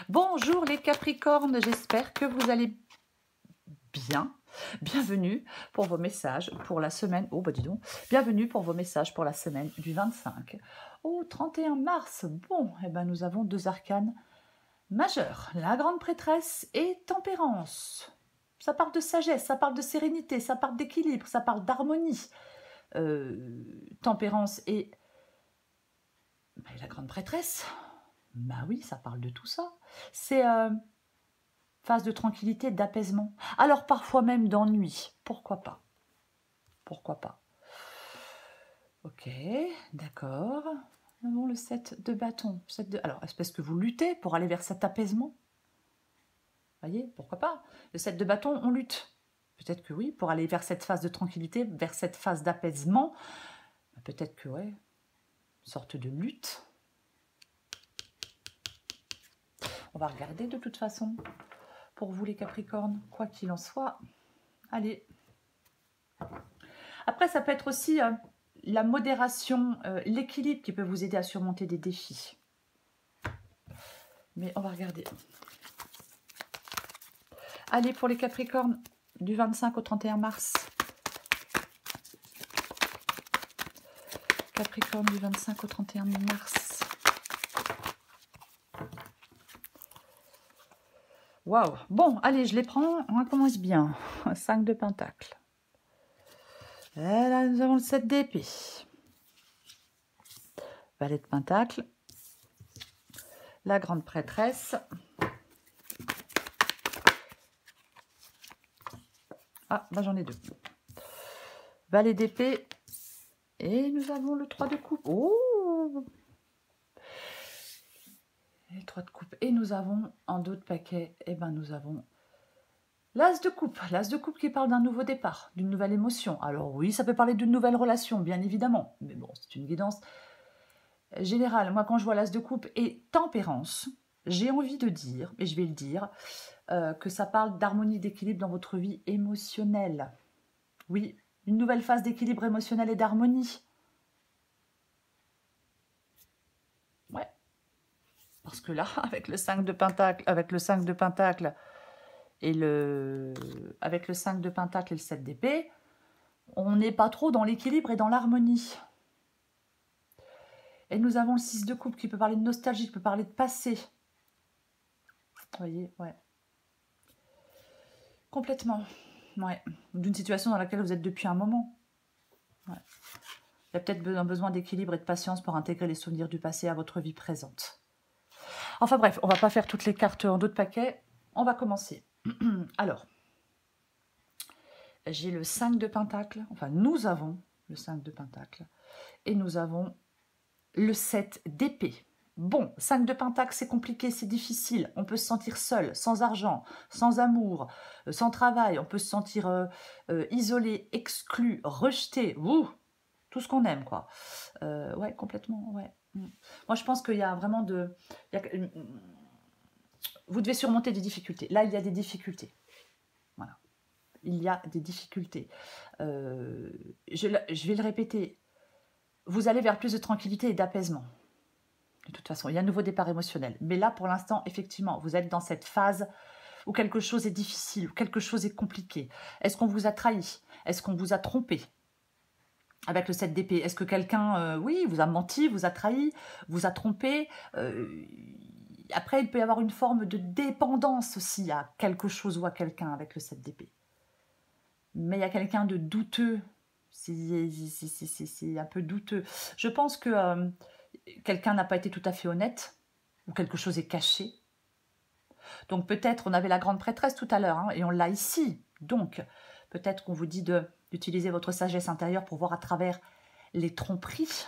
Bonjour les Capricornes, j'espère que vous allez bien. Bienvenue pour vos messages pour la semaine. Oh bah dis donc, bienvenue pour vos messages pour la semaine du 25 au 31 mars. Bon, eh ben nous avons deux arcanes majeurs, la grande prêtresse et tempérance. Ça parle de sagesse, ça parle de sérénité, ça parle d'équilibre, ça parle d'harmonie. Tempérance et la grande prêtresse, bah oui, ça parle de tout ça. C'est phase de tranquillité, d'apaisement. Alors parfois même d'ennui. Pourquoi pas? Pourquoi pas? Ok, d'accord. Nous avons le 7 de bâton. Alors, est-ce que vous luttez pour aller vers cet apaisement? Voyez, pourquoi pas? Le 7 de bâton, on lutte. Peut-être que oui, pour aller vers cette phase de tranquillité, vers cette phase d'apaisement. Peut-être que, ouais, une sorte de lutte. On va regarder de toute façon. Pour vous les Capricornes, quoi qu'il en soit. Allez. Après, ça peut être aussi la modération, l'équilibre qui peut vous aider à surmonter des défis. Mais on va regarder. Allez, pour les Capricornes, du 25 au 31 mars. Capricorne, du 25 au 31 mars. Waouh. Bon, allez, je les prends. On commence bien. 5 de Pentacle. Et là, nous avons le 7 d'épée. Valet de Pentacle. La grande prêtresse. Ah, bah j'en ai deux. Valet d'épée. Et nous avons le 3 de coupe. Oh! Les 3 de coupe. Et nous avons, en dos de paquet, eh ben nous avons l'as de coupe. L'as de coupe qui parle d'un nouveau départ, d'une nouvelle émotion. Alors oui, ça peut parler d'une nouvelle relation, bien évidemment. Mais bon, c'est une guidance générale. Moi, quand je vois l'as de coupe et tempérance, j'ai envie de dire, et je vais le dire, que ça parle d'harmonie, d'équilibre dans votre vie émotionnelle. Oui, une nouvelle phase d'équilibre émotionnel et d'harmonie. Ouais. Parce que là, avec le 5 de Pentacle, avec le 5 de Pentacle et le 7 d'épée, on n'est pas trop dans l'équilibre et dans l'harmonie. Et nous avons le 6 de coupe qui peut parler de nostalgie, qui peut parler de passé. Vous voyez, ouais. Complètement. Ouais. D'une situation dans laquelle vous êtes depuis un moment. Ouais. Il y a peut-être un besoin d'équilibre et de patience pour intégrer les souvenirs du passé à votre vie présente. Enfin bref, on ne va pas faire toutes les cartes en dos de paquet. On va commencer. Alors, j'ai le 5 de Pentacle. Enfin, nous avons le 5 de Pentacle. Et nous avons le 7 d'épée. Bon, 5 de Pentacle, c'est compliqué, c'est difficile. On peut se sentir seul, sans argent, sans amour, sans travail. On peut se sentir isolé, exclu, rejeté. Ouh, tout ce qu'on aime, quoi. Ouais, complètement, ouais. Moi, je pense qu'il y a vraiment de... Vous devez surmonter des difficultés. Là, il y a des difficultés. Voilà. Il y a des difficultés. Je vais le répéter. Vous allez vers plus de tranquillité et d'apaisement. De toute façon, il y a un nouveau départ émotionnel. Mais là, pour l'instant, effectivement, vous êtes dans cette phase où quelque chose est difficile, où quelque chose est compliqué. Est-ce qu'on vous a trahi? Est-ce qu'on vous a trompé? Avec le 7 d'épée, est-ce que quelqu'un, oui, vous a menti, vous a trahi, vous a trompé? Après, il peut y avoir une forme de dépendance aussi à quelque chose ou à quelqu'un avec le 7 d'épée. Mais il y a quelqu'un de douteux. C'est un peu douteux. Je pense que quelqu'un n'a pas été tout à fait honnête, ou quelque chose est caché. Donc peut-être, on avait la grande prêtresse tout à l'heure, hein, et on l'a ici. Donc, peut-être qu'on vous dit d'utiliser votre sagesse intérieure pour voir à travers les tromperies.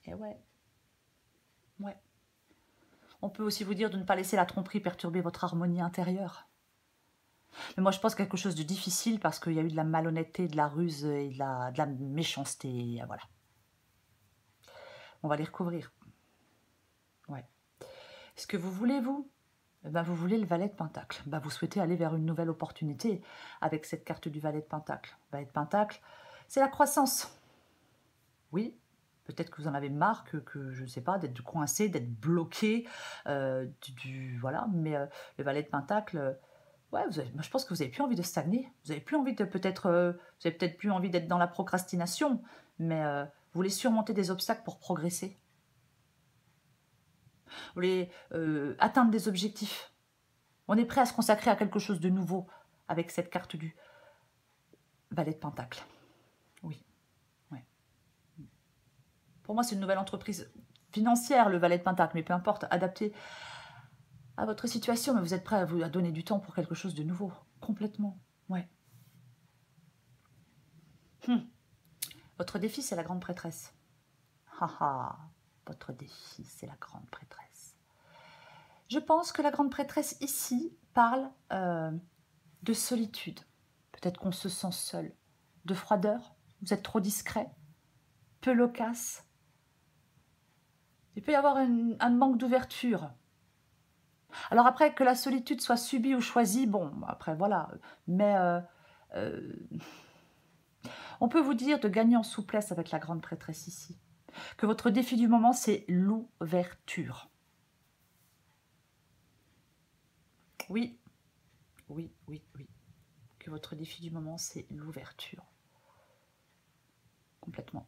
Et ouais. Ouais. On peut aussi vous dire de ne pas laisser la tromperie perturber votre harmonie intérieure. Mais moi, je pense quelque chose de difficile parce qu'il y a eu de la malhonnêteté, de la ruse et de la méchanceté. Voilà. On va les recouvrir. Ouais. Ce que vous voulez, vous, ben, vous voulez le valet de Pentacle. Ben, vous souhaitez aller vers une nouvelle opportunité avec cette carte du valet de Pentacle. Valet de Pentacle, c'est la croissance. Oui, Peut-être que vous en avez marre, je ne sais pas, d'être coincé, d'être bloqué, voilà. Mais le valet de Pentacle, ouais, moi, je pense que vous n'avez plus envie de stagner. Vous avez plus envie de peut-être, vous avez peut-être plus envie d'être dans la procrastination, mais vous voulez surmonter des obstacles pour progresser. Vous voulez atteindre des objectifs. On est prêt à se consacrer à quelque chose de nouveau avec cette carte du valet de Pentacle. Oui. Ouais. Pour moi, c'est une nouvelle entreprise financière, le valet de Pentacle, mais peu importe, adapté à votre situation, mais vous êtes prêt à donner du temps pour quelque chose de nouveau, complètement. Ouais. Votre défi, c'est la grande prêtresse. Haha, votre défi, c'est la grande prêtresse. Je pense que la grande prêtresse ici parle de solitude. Peut-être qu'on se sent seul, de froideur, vous êtes trop discret, peu loquace. Il peut y avoir un manque d'ouverture. Alors après, que la solitude soit subie ou choisie, bon, après voilà, mais on peut vous dire de gagner en souplesse avec la grande prêtresse ici. Que votre défi du moment, c'est l'ouverture. Oui, oui, oui, oui. Que votre défi du moment, c'est l'ouverture. Complètement.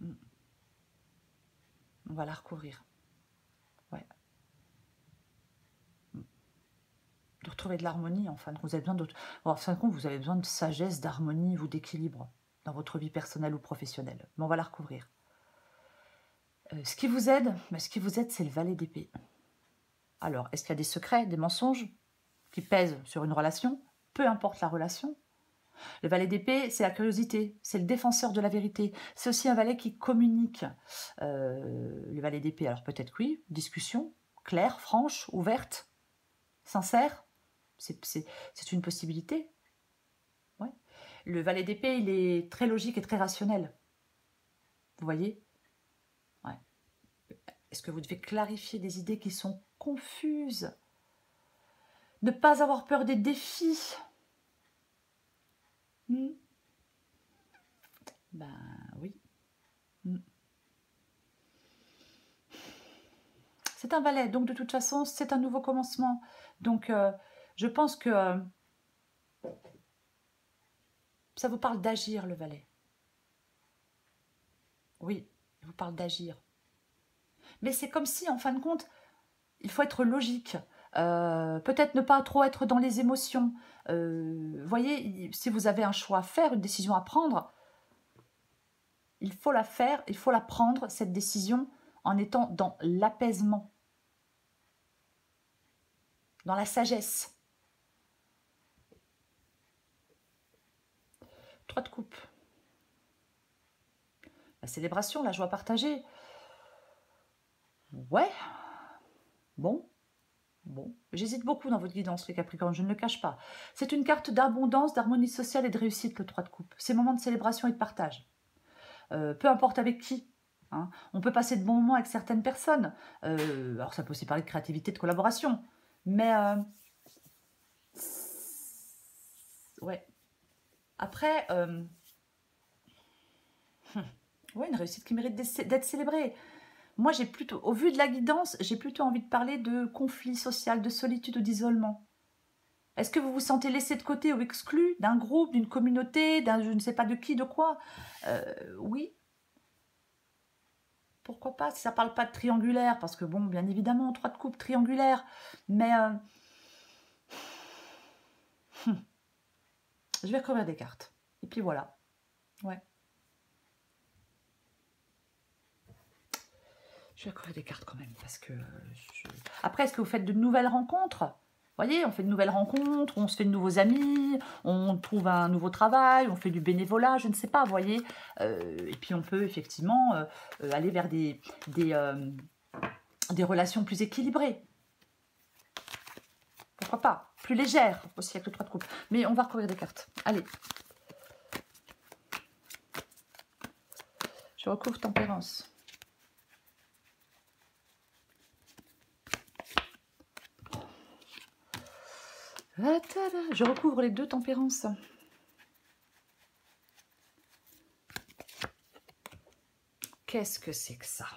On va la recouvrir. Ouais. De retrouver de l'harmonie, en fin de compte. Vous avez besoin en fin de compte, vous avez besoin de sagesse, d'harmonie ou d'équilibre dans votre vie personnelle ou professionnelle. Mais on va la recouvrir. Ce qui vous aide, c'est le valet d'épée. Alors, est-ce qu'il y a des secrets, des mensonges qui pèsent sur une relation? Peu importe la relation. Le valet d'épée, c'est la curiosité, c'est le défenseur de la vérité. C'est aussi un valet qui communique. Le valet d'épée, alors peut-être oui, discussion, claire, franche, ouverte, sincère. C'est une possibilité. Ouais. Le valet d'épée, il est très logique et très rationnel. Vous voyez? Ouais. Est-ce que vous devez clarifier des idées qui sont confuses? Ne pas avoir peur des défis. Ben oui. C'est un valet, donc de toute façon, c'est un nouveau commencement. Donc, je pense que ça vous parle d'agir, le valet. Oui, il vous parle d'agir. Mais c'est comme si, en fin de compte, il faut être logique. Peut-être ne pas trop être dans les émotions. Voyez, si vous avez un choix à faire, une décision à prendre, il faut la faire, il faut la prendre, cette décision, en étant dans l'apaisement, dans la sagesse. 3 de coupe. La célébration, la joie partagée. Ouais. Bon. J'hésite beaucoup dans votre guidance, les Capricornes, je ne le cache pas. C'est une carte d'abondance, d'harmonie sociale et de réussite, le 3 de coupe. C'est moments de célébration et de partage. Peu importe avec qui. Hein. On peut passer de bons moments avec certaines personnes. Alors ça peut aussi parler de créativité, de collaboration. Mais ouais. Après, ouais, une réussite qui mérite d'être célébrée. Moi, j'ai plutôt, au vu de la guidance, j'ai plutôt envie de parler de conflit social, de solitude ou d'isolement. Est-ce que vous vous sentez laissé de côté ou exclu d'un groupe, d'une communauté, d'un je ne sais pas de qui, de quoi? Oui. Pourquoi pas, si ça ne parle pas de triangulaire, parce que bon, bien évidemment, 3 de coupe, triangulaire, mais je vais recouvrir des cartes. Et puis voilà. Ouais. Je vais recouvrir des cartes quand même, parce que... Après, est-ce que vous faites de nouvelles rencontres? Vous voyez, on fait de nouvelles rencontres, on se fait de nouveaux amis, on trouve un nouveau travail, on fait du bénévolat, je ne sais pas, vous voyez. Et puis on peut effectivement aller vers des relations plus équilibrées. Pourquoi pas? Plus légères aussi avec le 3 de coupe. Mais on va recouvrir des cartes. Allez. Je recouvre tempérance. Je recouvre les 2 tempérances. qu'est-ce que c'est que ça?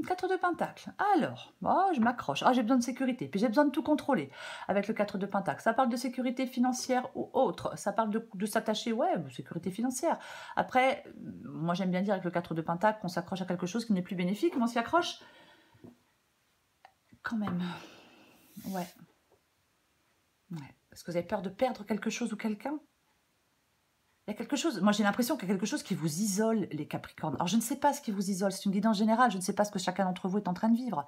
4 de Pentacle. Alors, oh, je m'accroche. Ah, j'ai besoin de sécurité. Puis j'ai besoin de tout contrôler avec le 4 de Pentacle. Ça parle de sécurité financière ou autre. Ça parle de s'attacher, ouais, sécurité financière. Après, moi j'aime bien dire avec le 4 de Pentacle qu'on s'accroche à quelque chose qui n'est plus bénéfique, mais on s'y accroche quand même. Ouais. Ouais. Est-ce que vous avez peur de perdre quelque chose ou quelqu'un? Il y a quelque chose, moi j'ai l'impression qu'il y a quelque chose qui vous isole, les Capricornes. Alors je ne sais pas ce qui vous isole, c'est une guidance générale, je ne sais pas ce que chacun d'entre vous est en train de vivre.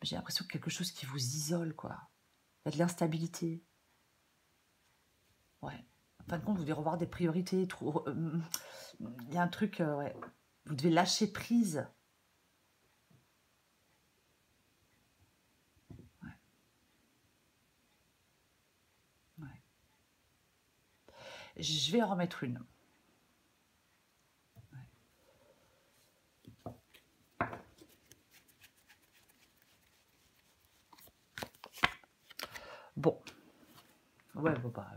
J'ai l'impression qu'il y a quelque chose qui vous isole, quoi. Il y a de l'instabilité. Ouais. En fin de compte, vous devez revoir des priorités. Il y a un truc, ouais. Vous devez lâcher prise. Ouais. Ouais. Je vais en remettre une. Bon. Ouais, bon, bah...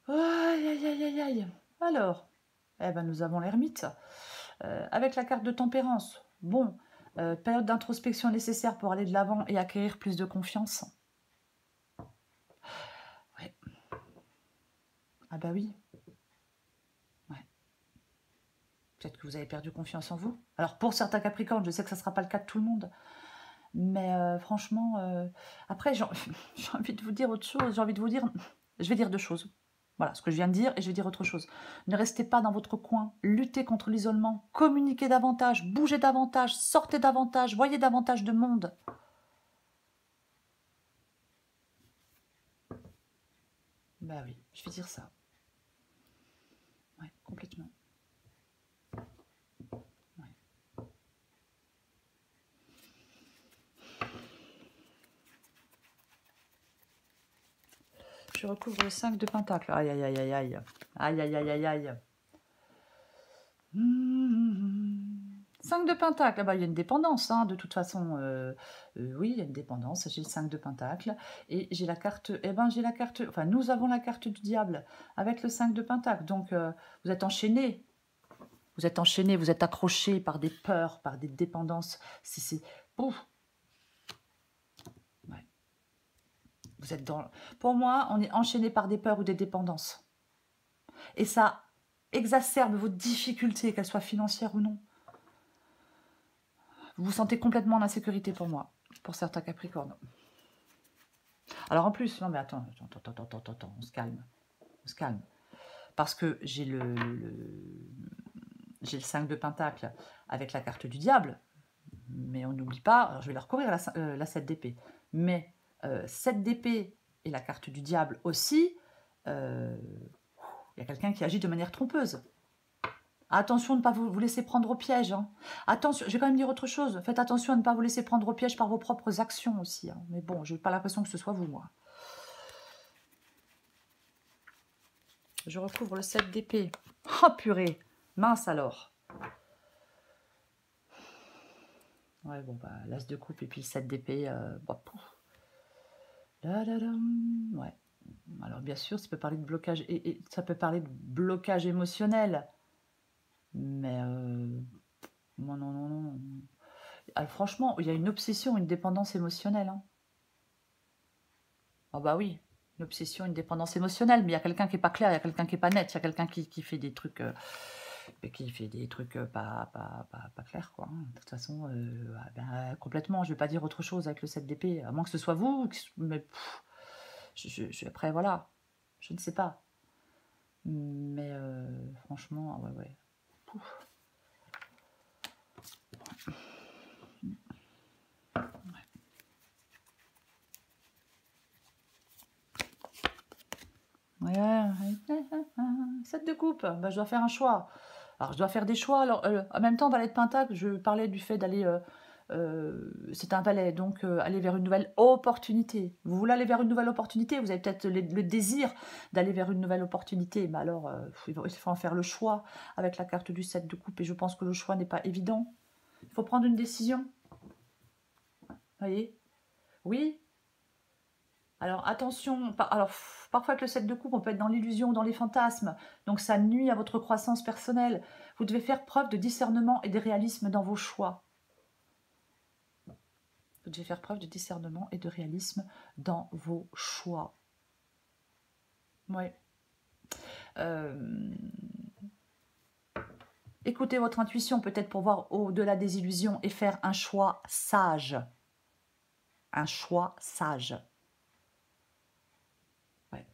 Aïe, aïe, aïe, aïe, aïe. Alors, eh ben, nous avons l'ermite. Avec la carte de tempérance. Bon, période d'introspection nécessaire pour aller de l'avant et acquérir plus de confiance. Ouais. Ah bah oui. Ouais. Peut-être que vous avez perdu confiance en vous. Alors, pour certains Capricornes, je sais que ça ne sera pas le cas de tout le monde. Mais franchement, après, j'ai envie de vous dire autre chose. J'ai envie de vous dire... Je vais dire deux choses. Voilà ce que je viens de dire et je vais dire autre chose. Ne restez pas dans votre coin. Luttez contre l'isolement. Communiquez davantage. Bougez davantage. Sortez davantage. Voyez davantage de monde. Bah oui, je vais dire ça. Ouais, complètement. Ouais. Je recouvre le 5 de Pentacle. Aïe, aïe, aïe, aïe, aïe. Aïe, aïe, aïe, aïe, aïe. 5 de Pentacle. Ah bah, il y a une dépendance, hein, de toute façon. Oui, il y a une dépendance. J'ai le 5 de Pentacle. Et j'ai la carte... Eh ben, j'ai la carte... Enfin, nous avons la carte du diable avec le 5 de Pentacle. Donc, vous êtes enchaînés. Vous êtes enchaînés, vous êtes accrochés par des peurs, par des dépendances. Ouf. Ouais. Vous êtes dans... Pour moi, on est enchaîné par des peurs ou des dépendances. Et ça exacerbe vos difficultés, qu'elles soient financières ou non. Vous vous sentez complètement en insécurité pour moi, pour certains Capricornes. Alors en plus, non mais attends, on se calme. On se calme. Parce que j'ai j'ai le 5 de Pentacle avec la carte du diable. Mais on n'oublie pas, alors je vais leur courir la 7 d'épée. Mais 7 d'épée et la carte du diable aussi, il y a quelqu'un qui agit de manière trompeuse. Attention de ne pas vous laisser prendre au piège. Hein. Attention, je vais quand même dire autre chose. Faites attention à ne pas vous laisser prendre au piège par vos propres actions aussi. Hein. Mais bon, je n'ai pas l'impression que ce soit vous, moi. Je recouvre le 7 d'épée. Oh purée, mince alors. Ouais, bon, bah, l'as de coupe et puis le 7 d'épée. Bah, ouais. Alors bien sûr, ça peut parler de blocage et ça peut parler de blocage émotionnel. Mais non, non, non, non. Alors, franchement, il y a une obsession, une dépendance émotionnelle. Hein. Ah bah oui, une obsession, une dépendance émotionnelle. Mais il y a quelqu'un qui n'est pas clair, il y a quelqu'un qui n'est pas net, il y a quelqu'un qui fait des trucs... pas clairs, quoi. Hein. De toute façon, ben, complètement, je ne vais pas dire autre chose avec le 7 d'épée, à moins que ce soit vous, mais après, voilà, je ne sais pas. Mais franchement, ouais, ouais. Pouf. Ouais, 7 de coupe, bah, je dois faire un choix. Alors, je dois faire des choix. Alors, en même temps, valet de Pentacle, je parlais du fait d'aller... c'est un valet, donc aller vers une nouvelle opportunité. Vous voulez aller vers une nouvelle opportunité, vous avez peut-être le désir d'aller vers une nouvelle opportunité, mais alors, il faut en faire le choix avec la carte du 7 de coupe, et je pense que le choix n'est pas évident. Il faut prendre une décision. Vous voyez? Oui. Alors attention, parfois avec le 7 de coupe, on peut être dans l'illusion, dans les fantasmes, donc ça nuit à votre croissance personnelle. Vous devez faire preuve de discernement et de réalisme dans vos choix. Vous devez faire preuve de discernement et de réalisme dans vos choix. Ouais. Écoutez votre intuition peut-être pour voir au-delà des illusions et faire un choix sage. Un choix sage. Ouais.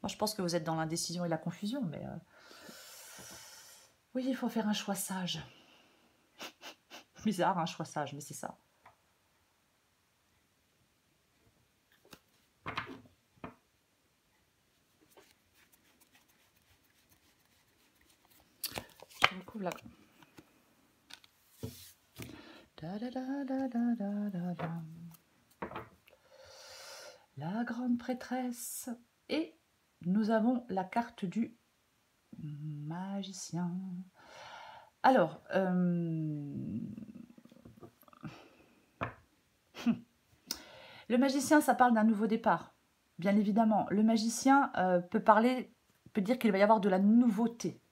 Moi, je pense que vous êtes dans l'indécision et la confusion, mais... Oui, il faut faire un choix sage. Bizarre, un choix sage, mais c'est ça. Je recouvre la... La grande prêtresse. Et nous avons la carte du magicien. Alors, le magicien, ça parle d'un nouveau départ. Bien évidemment, le magicien peut dire qu'il va y avoir de la nouveauté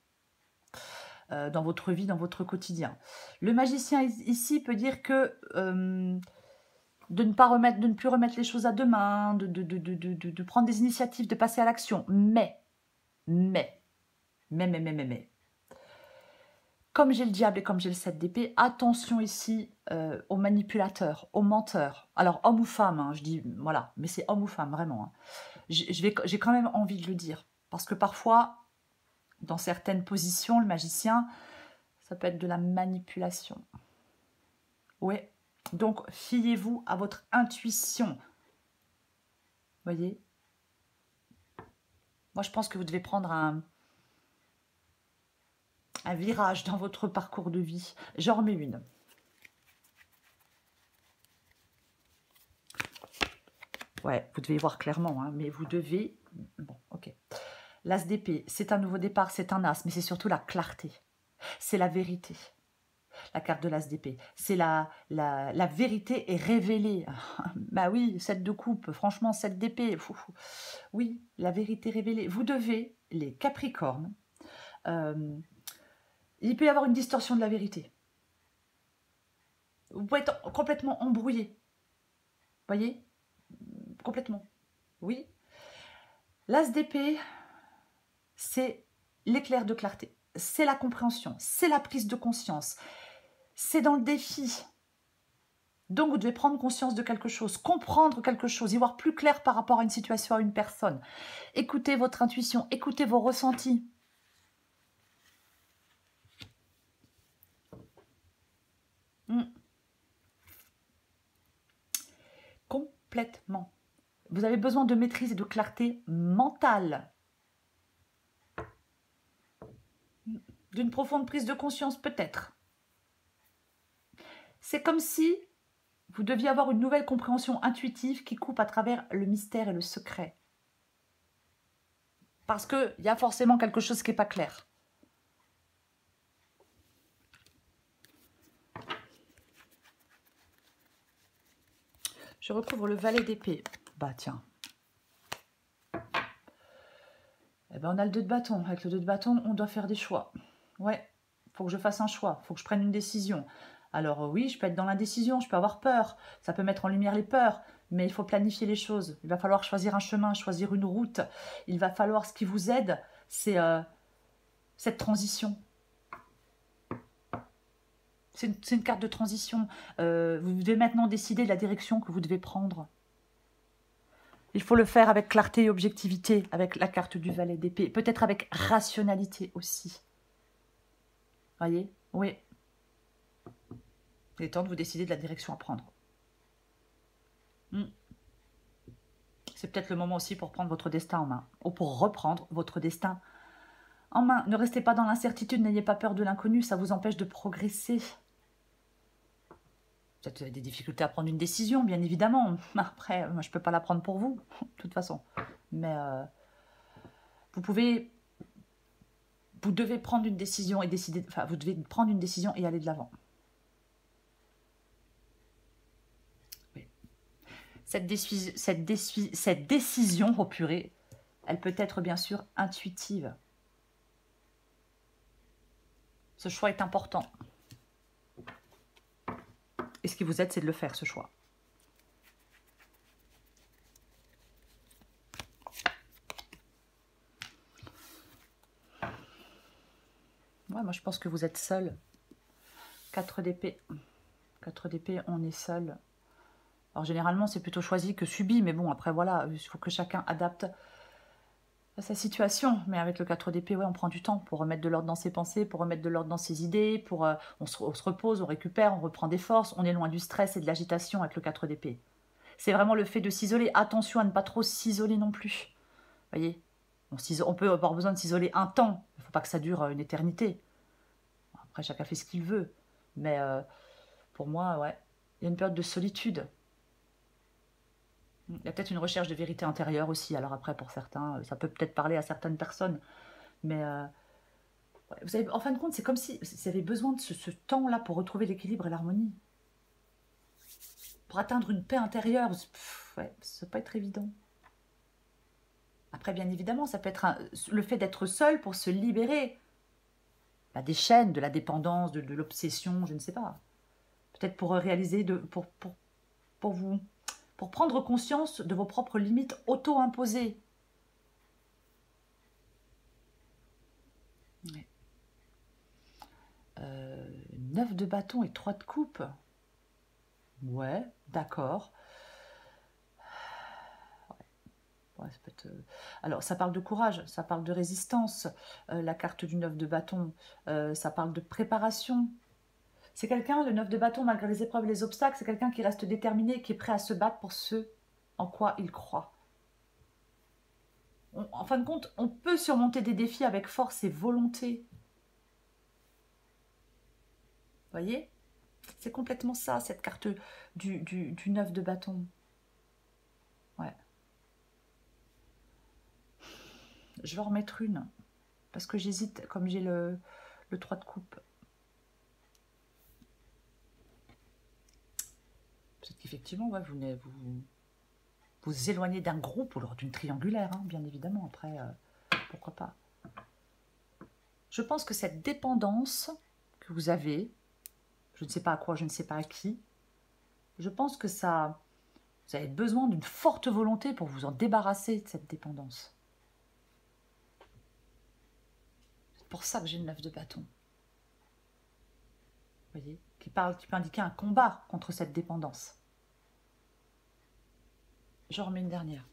dans votre vie, dans votre quotidien. Le magicien ici peut dire que de ne plus remettre les choses à demain, de prendre des initiatives, de passer à l'action. Mais, comme j'ai le diable et comme j'ai le 7 d'épée, attention ici aux manipulateurs, aux menteurs. Alors, homme ou femme, hein, je dis, voilà, mais c'est homme ou femme, vraiment. Hein. J'ai quand même envie de le dire, parce que parfois, dans certaines positions, le magicien, ça peut être de la manipulation. Ouais, donc fiez-vous à votre intuition. Voyez? Moi, je pense que vous devez prendre un virage dans votre parcours de vie. J'en remets une. Ouais, vous devez voir clairement, hein, mais vous devez... Bon, ok. L'as d'épée, c'est un nouveau départ, c'est un as, mais c'est surtout la clarté. C'est la vérité. La carte de l'as d'épée. C'est la vérité est révélée. Bah oui, 7 de coupe, franchement, 7 d'épée. Oui, la vérité révélée. Vous devez, les Capricornes, il peut y avoir une distorsion de la vérité. Vous pouvez être complètement embrouillé. Voyez? Complètement. Oui. L'as d'épée, c'est l'éclair de clarté. C'est la compréhension. C'est la prise de conscience. C'est dans le défi. Donc, vous devez prendre conscience de quelque chose, comprendre quelque chose, y voir plus clair par rapport à une situation, à une personne. Écoutez votre intuition, écoutez vos ressentis. Complètement. Vous avez besoin de maîtrise et de clarté mentale. D'une profonde prise de conscience, peut-être. C'est comme si vous deviez avoir une nouvelle compréhension intuitive qui coupe à travers le mystère et le secret. Parce qu'il y a forcément quelque chose qui n'est pas clair. Je recouvre le valet d'épée. Bah tiens. Eh ben on a le 2 de bâton. Avec le 2 de bâton, on doit faire des choix. Ouais, il faut que je fasse un choix. Il faut que je prenne une décision. Alors oui, je peux être dans l'indécision, je peux avoir peur. Ça peut mettre en lumière les peurs. Mais il faut planifier les choses. Il va falloir choisir un chemin, choisir une route. Il va falloir, ce qui vous aide, c'est cette transition. C'est une carte de transition. Vous devez maintenant décider de la direction que vous devez prendre. Il faut le faire avec clarté et objectivité, avec la carte du valet d'épée. Peut-être avec rationalité aussi. Voyez? Oui. Il est temps de vous décider de la direction à prendre. C'est peut-être le moment aussi pour prendre votre destin en main. Ou pour reprendre votre destin en main. Ne restez pas dans l'incertitude, n'ayez pas peur de l'inconnu. Ça vous empêche de progresser. Peut-être que vous avez des difficultés à prendre une décision, bien évidemment. Après, moi, je ne peux pas la prendre pour vous, de toute façon. Mais vous devez prendre une décision et décider. Enfin, vous devez prendre une décision et aller de l'avant. Oui. Cette décision, oh purée, elle peut être bien sûr intuitive. Ce choix est important. Et ce qui vous aide, c'est de le faire, ce choix. Ouais, moi, je pense que vous êtes seul. 4 d'épée. 4 d'épée, on est seul. Alors, généralement, c'est plutôt choisi que subi. Mais bon, après, voilà, il faut que chacun adapte à sa situation. Mais avec le 4 d'épée, ouais, on prend du temps pour remettre de l'ordre dans ses pensées, pour remettre de l'ordre dans ses idées, on se repose, on récupère, on reprend des forces. On est loin du stress et de l'agitation avec le 4 d'épée. C'est vraiment le fait de s'isoler. Attention à ne pas trop s'isoler non plus. Vous voyez, on peut avoir besoin de s'isoler un temps. Il ne faut pas que ça dure une éternité. Après, chacun fait ce qu'il veut. Mais pour moi, ouais, il y a une période de solitude. Il y a peut-être une recherche de vérité intérieure aussi. Alors après, pour certains, ça peut peut-être parler à certaines personnes. Mais ouais, vous avez, en fin de compte, c'est comme si vous avez besoin de ce temps-là pour retrouver l'équilibre et l'harmonie. Pour atteindre une paix intérieure. Ouais, ça peut pas être évident. Après, bien évidemment, ça peut être le fait d'être seul pour se libérer des chaînes, de la dépendance, de l'obsession, je ne sais pas. Peut-être pour réaliser, pour prendre conscience de vos propres limites auto-imposées. Ouais. 9 de bâton et 3 de coupe. Ouais, d'accord. Ouais, ça peut être, alors, ça parle de courage, ça parle de résistance. La carte du 9 de bâton, ça parle de préparation. C'est quelqu'un, le 9 de bâton, malgré les épreuves et les obstacles, c'est quelqu'un qui reste déterminé, qui est prêt à se battre pour ce en quoi il croit. En fin de compte, on peut surmonter des défis avec force et volonté. Vous voyez? C'est complètement ça, cette carte du 9 de bâton. Ouais. Je vais en remettre une, parce que j'hésite, comme j'ai le 3 de coupe. Peut-être qu'effectivement, ouais, vous éloignez d'un groupe ou d'une triangulaire, hein, bien évidemment. Après, pourquoi pas. Je pense que cette dépendance que vous avez, je ne sais pas à quoi, je ne sais pas à qui, je pense que ça, vous avez besoin d'une forte volonté pour vous en débarrasser de cette dépendance. C'est pour ça que j'ai le 9 de bâton. Vous voyez, qui peut indiquer un combat contre cette dépendance. J'en remets une dernière.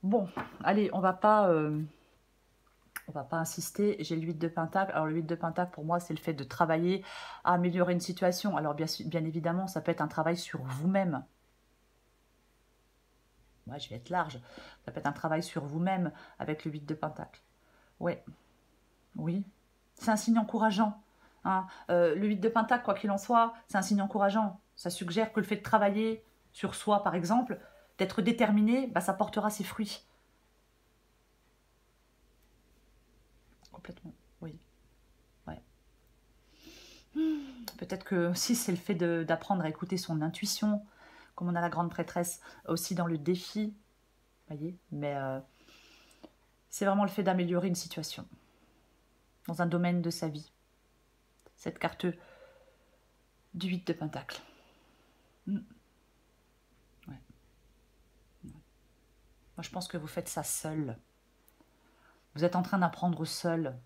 Bon, allez, on va pas insister. J'ai le 8 de pentacle. Alors le 8 de pentacle, pour moi, c'est le fait de travailler à améliorer une situation. Alors bien évidemment, ça peut être un travail sur vous-même. Ouais, je vais être large. Ça peut être un travail sur vous-même avec le 8 de pentacle. Ouais, oui. C'est un signe encourageant. Hein. Le 8 de pentacle, quoi qu'il en soit, c'est un signe encourageant. Ça suggère que le fait de travailler sur soi, par exemple, d'être déterminé, ça portera ses fruits. Complètement, oui. Ouais. Peut-être que aussi c'est le fait d'apprendre à écouter son intuition, comme on a la grande prêtresse aussi dans le défi, voyez. Mais c'est vraiment le fait d'améliorer une situation dans un domaine de sa vie. Cette carte du 8 de pentacle. Ouais. Moi, je pense que vous faites ça seul. Vous êtes en train d'apprendre seul,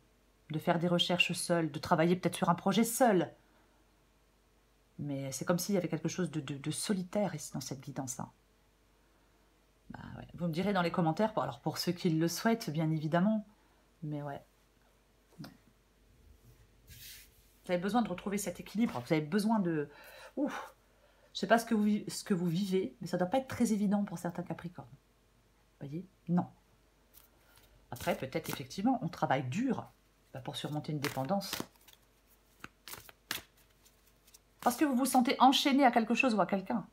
de faire des recherches seul, de travailler peut-être sur un projet seul. Mais c'est comme s'il y avait quelque chose de solitaire ici dans cette guidance-là. Ouais. Vous me direz dans les commentaires, alors pour ceux qui le souhaitent, bien évidemment. Mais ouais. Vous avez besoin de retrouver cet équilibre. Vous avez besoin de... Ouf, je ne sais pas ce que vous vivez, mais ça ne doit pas être très évident pour certains Capricornes. Vous voyez? Non. Après, peut-être effectivement, on travaille dur pour surmonter une dépendance. Parce que vous vous sentez enchaîné à quelque chose ou à quelqu'un.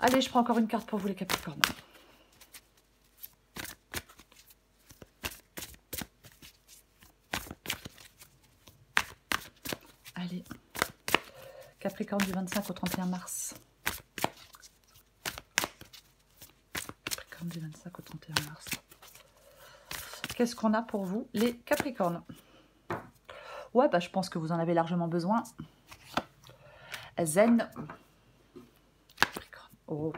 Allez, je prends encore une carte pour vous les Capricornes. Capricorne du 25 au 31 mars. Capricorne du 25 au 31 mars. Qu'est-ce qu'on a pour vous, les Capricornes? Ouais, bah, je pense que vous en avez largement besoin. Zen. Capricorne. Oh.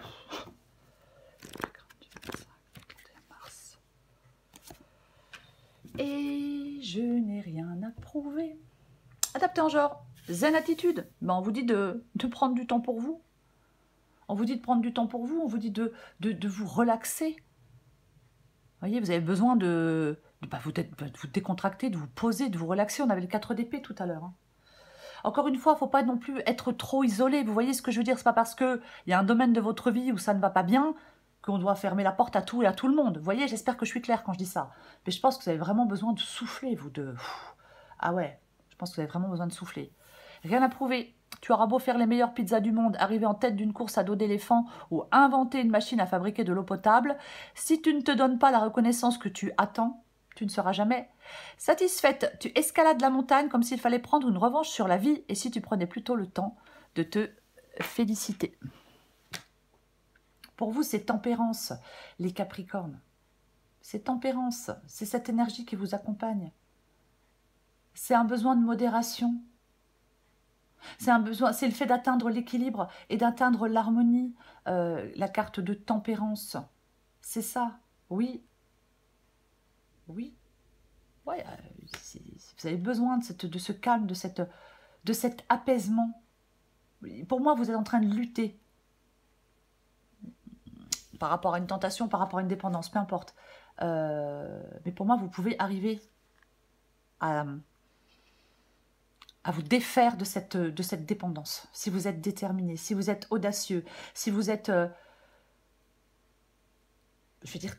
Capricorne du 25 au 31 mars. Et je n'ai rien à prouver. Adapté en genre. Zen attitude. Ben, on vous dit de prendre du temps pour vous. On vous dit de prendre du temps pour vous. On vous dit de vous relaxer. Vous voyez, vous avez besoin de vous décontracter, de vous poser, de vous relaxer. On avait le 4 d'épée tout à l'heure. Hein. Encore une fois, il ne faut pas non plus être trop isolé. Vous voyez ce que je veux dire? Ce n'est pas parce qu'il y a un domaine de votre vie où ça ne va pas bien qu'on doit fermer la porte à tout et à tout le monde. Vous voyez, j'espère que je suis claire quand je dis ça. Mais je pense que vous avez vraiment besoin de souffler, vous deux. Ah ouais, je pense que vous avez vraiment besoin de souffler. Rien à prouver. Tu auras beau faire les meilleures pizzas du monde, arriver en tête d'une course à dos d'éléphant ou inventer une machine à fabriquer de l'eau potable. Si tu ne te donnes pas la reconnaissance que tu attends, tu ne seras jamais satisfaite. Tu escalades la montagne comme s'il fallait prendre une revanche sur la vie et si tu prenais plutôt le temps de te féliciter. Pour vous, c'est tempérance, les Capricornes. C'est tempérance, c'est cette énergie qui vous accompagne. C'est un besoin de modération. C'est un besoin, c'est le fait d'atteindre l'équilibre et d'atteindre l'harmonie, la carte de tempérance. C'est ça, oui. Oui. Ouais, vous avez besoin de ce calme, de cet apaisement. Pour moi, vous êtes en train de lutter par rapport à une tentation, par rapport à une dépendance, peu importe. Mais pour moi, vous pouvez arriver à vous défaire de cette dépendance. Si vous êtes déterminé, si vous êtes audacieux, si vous êtes, je vais dire,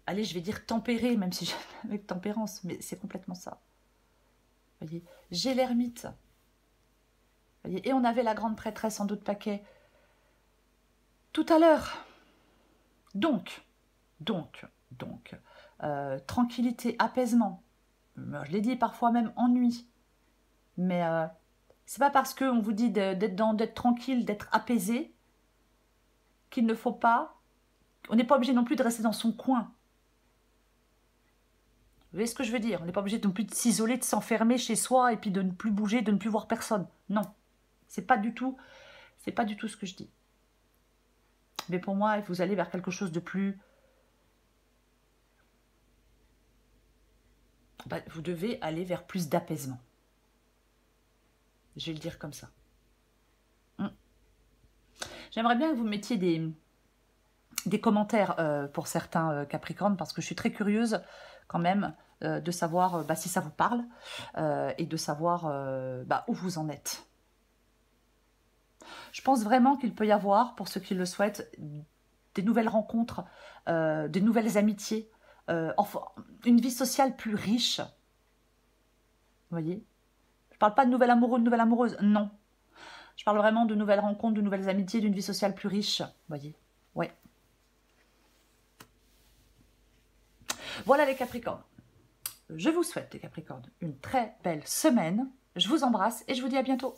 allez, je vais dire tempéré, même si j'aime avec tempérance, mais c'est complètement ça. Vous voyez, j'ai l'ermite. Voyez, et on avait la grande prêtresse en dos de paquet tout à l'heure. Donc, tranquillité, apaisement. Je l'ai dit, parfois même ennui. Mais c'est pas parce qu'on vous dit d'être tranquille, d'être apaisé, qu'il ne faut pas... On n'est pas obligé non plus de rester dans son coin. Vous voyez ce que je veux dire? On n'est pas obligé non plus de s'isoler, de s'enfermer chez soi et puis de ne plus bouger, de ne plus voir personne. Non, c'est pas du tout ce que je dis. Mais pour moi, vous allez vers quelque chose de plus... vous devez aller vers plus d'apaisement. Je vais le dire comme ça. J'aimerais bien que vous mettiez des commentaires pour certains Capricornes, parce que je suis très curieuse quand même de savoir si ça vous parle et de savoir où vous en êtes. Je pense vraiment qu'il peut y avoir, pour ceux qui le souhaitent, des nouvelles rencontres, des nouvelles amitiés, enfin, une vie sociale plus riche. Vous voyez? Je ne parle pas de nouvel amoureux, de nouvelle amoureuse, non. Je parle vraiment de nouvelles rencontres, de nouvelles amitiés, d'une vie sociale plus riche. Vous voyez? Ouais. Voilà les Capricornes. Je vous souhaite, les Capricornes, une très belle semaine. Je vous embrasse et je vous dis à bientôt.